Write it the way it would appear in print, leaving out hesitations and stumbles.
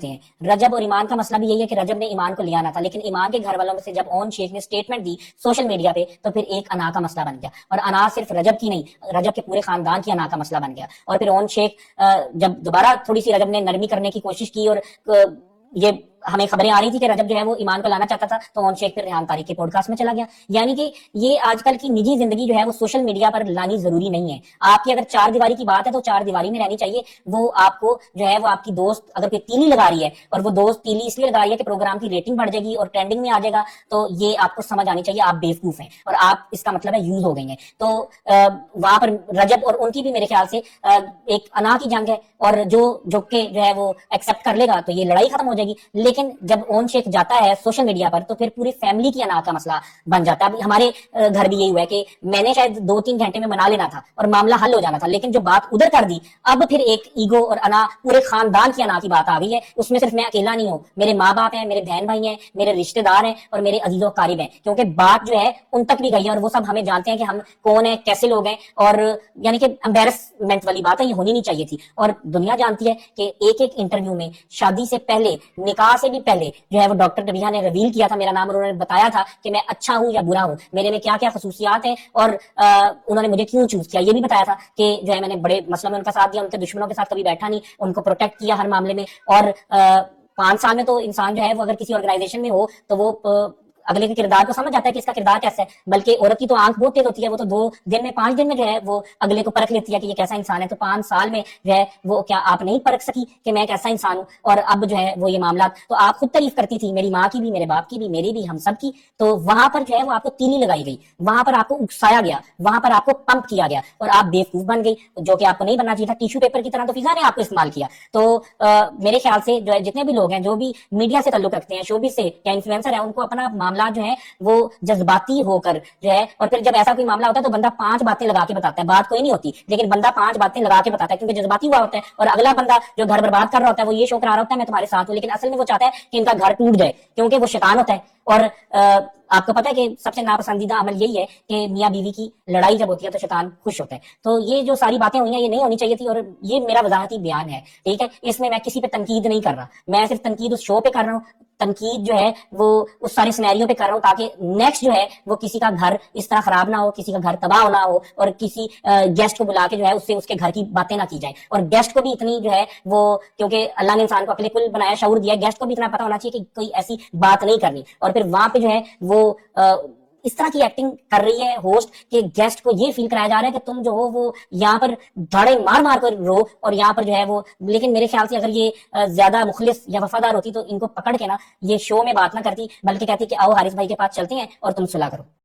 ہیں. رجب اور ایمان کا مسئلہ بھی یہی ہے کہ رجب نے ایمان کو لے آنا تھا، لیکن ایمان کے گھر والوں میں سے جب اون شیخ نے اسٹیٹمنٹ دی سوشل میڈیا پہ تو پھر ایک انا کا مسئلہ بن گیا، اور انا صرف رجب کی نہیں، رجب کے پورے خاندان کی انا کا مسئلہ بن گیا. اور پھر اون شیخ جب دوبارہ تھوڑی سی رجب نے نرمی کرنے کی کوشش کی، اور یہ ہمیں خبریں آ رہی تھی کہ رجب جو ہے وہ ایمان کو لانا چاہتا تھا، تو اون شیخ پھر ریحان طارق کے پوڈ کاسٹ میں چلا گیا. یعنی کہ یہ آج کل کی نجی زندگی جو ہے وہ سوشل میڈیا پر لانی ضروری نہیں ہے. آپ کی اگر چار دیواری کی بات ہے تو چار دیواری میں رہنی چاہیے. وہ آپ کو جو ہے وہ آپ کی دوست اگر کوئی تیلی لگا رہی ہے، اور وہ دوست تیلی اس لیے لگا رہی ہے کہ پروگرام کی ریٹنگ بڑھ جائے گی اور ٹرینڈنگ میں آ جائے گا، تو یہ آپ کو سمجھ آنی چاہیے آپ بیوقوف ہیں اور آپ اس کا مطلب ہے یوز ہو گئی ہیں. تو وہاں پر رجب اور ان کی بھی میرے خیال سے ایک انا کی جنگ ہے، اور جو کہ جو ہے وہ ایکسپٹ کر لے گا تو یہ لڑائی ختم ہو جائے گی. لیکن جب اون شیخ جاتا ہے سوشل میڈیا پر تو پھر پوری فیملی کی انا کا مسئلہ بن جاتا ہے. اب ہمارے گھر بھی یہی ہوا ہے کہ میں نے شاید 2-3 گھنٹے میں منا لینا تھا اور معاملہ حل ہو جانا تھا، لیکن جو بات ادھر کر دی اب پھر ایک ایگو اور انا پورے خاندان کی انا کی بات آ گئی ہے. اس میں صرف میں اکیلا نہیں ہوں، میرے ماں باپ ہیں، میرے بہن بھائی ہیں، میرے رشتہ دار ہیں اور میرے عزیز و اقارب ہیں، کیونکہ بات جو ہے ان تک بھی گئی ہے اور وہ سب ہمیں جانتے ہیں کہ ہم کون ہیں، کیسے لوگ ہیں. اور یعنی کہ امبیرسمنٹ والی بات ہے، یہ ہونی نہیں چاہیے تھی. اور دنیا جانتی ہے کہ ایک انٹرویو میں شادی سے پہلے، نکاح سے بھی پہلے جو ہے وہ ڈاکٹر نبیہ نے ریویل کیا تھا میرا نام، اور انہوں نے بتایا تھا کہ میں اچھا ہوں یا برا ہوں، میرے میں کیا کیا خصوصیات ہیں اور انہوں نے مجھے کیوں چوز کیا. یہ بھی بتایا تھا کہ جو ہے میں نے بڑے مسئلوں میں ان کا ساتھ دیا، ان کے دشمنوں کے ساتھ کبھی بیٹھا نہیں، ان کو پروٹیکٹ کیا ہر معاملے میں. اور 5 سال میں تو انسان جو ہے وہ اگر کسی آرگنائزیشن میں ہو تو وہ اگلے کے کردار کو سمجھ آتا ہے کہ اس کا کردار کیسا ہے. بلکہ عورت کی تو آنکھ بہت تیز ہوتی ہے، وہ تو 2 دن میں 5 دن میں جو ہے وہ اگلے کو پرکھ لیتی ہے کہ یہ کیسا انسان ہے. تو 5 سال میں جو ہے وہ کیا آپ نہیں پرکھ سکی کہ میں کیسا انسان ہوں؟ اور اب جو ہے وہ یہ معاملات تو آپ خود تعریف کرتی تھی، میری ماں کی بھی، میرے باپ کی بھی، میری بھی، ہم سب کی. تو وہاں پر جو ہے وہ آپ کو تیلی لگائی گئی، وہاں پر آپ کو اکسایا گیا، وہاں پر آپ کو پمپ کیا گیا اور آپ بیوقوف بن گئی، جو کہ آپ کو نہیں بننا چاہیے تھا. ٹیشو پیپر کی طرح تو فضا نے آپ کو استعمال کیا. تو میرے خیال سے جو ہے جتنے بھی لوگ ہیں جو بھی میڈیا سے تعلق رکھتے ہیں، شوبز سے یا انفلوئنسر ہیں، ان کو اپنا معاملہ جو ہے وہ جذباتی ہو کر جو ہے، اور پھر جب ایسا کوئی معاملہ ہوتا ہے تو بندہ 5 باتیں لگا کے بتاتا ہے، بات کوئی نہیں ہوتی لیکن بندہ 5 باتیں لگا کے بتاتا ہے کیونکہ جذباتی ہوا ہوتا ہے. اور اگلا بندہ جو گھر برباد کر رہا ہوتا ہے وہ یہ شو کرا رہا ہوتا ہے میں تمہارے ساتھ ہوں، لیکن اصل میں وہ چاہتا ہے کہ ان کا گھر ٹوٹ جائے کیونکہ وہ شیطان ہوتا ہے. اور آپ کو پتا ہے کہ سب سے ناپسندیدہ عمل یہی ہے کہ میاں بیوی کی لڑائی جب ہوتی ہے تو شیطان خوش ہوتا ہے. تو یہ جو ساری باتیں ہوئی ہیں یہ نہیں ہونی چاہیے تھی، اور یہ میرا وضاحتی بیان ہے، ٹھیک ہے. اس میں کسی پہ تنقید نہیں کر رہا، میں صرف تنقید اس شو پہ کر رہا ہوں، تنقید جو ہے وہ اس سارے سینیریو پہ کر رہا ہوں تاکہ نیکسٹ جو ہے وہ کسی کا گھر اس طرح خراب نہ ہو، کسی کا گھر تباہ نہ ہو، اور کسی گیسٹ کو بلا کے جو ہے اس سے اس کے گھر کی باتیں نہ کی جائیں. اور گیسٹ کو بھی اتنی جو ہے وہ، کیونکہ اللہ نے انسان کو عقل کل بنایا، شعور دیا، گیسٹ کو بھی اتنا پتہ ہونا چاہیے کہ کوئی ایسی بات نہیں کرنی. اور پھر وہاں پہ جو ہے وہ اس طرح کی ایکٹنگ کر رہی ہے ہوسٹ کہ گیسٹ کو یہ فیل کرایا جا رہا ہے کہ تم جو ہو وہ یہاں پر دھاڑے مار مار کر رو، اور یہاں پر جو ہے وہ. لیکن میرے خیال سے اگر یہ زیادہ مخلص یا وفادار ہوتی تو ان کو پکڑ کے نا یہ شو میں بات نہ کرتی، بلکہ کہتی کہ آؤ حارث بھائی کے پاس چلتے ہیں اور تم صلح کرو.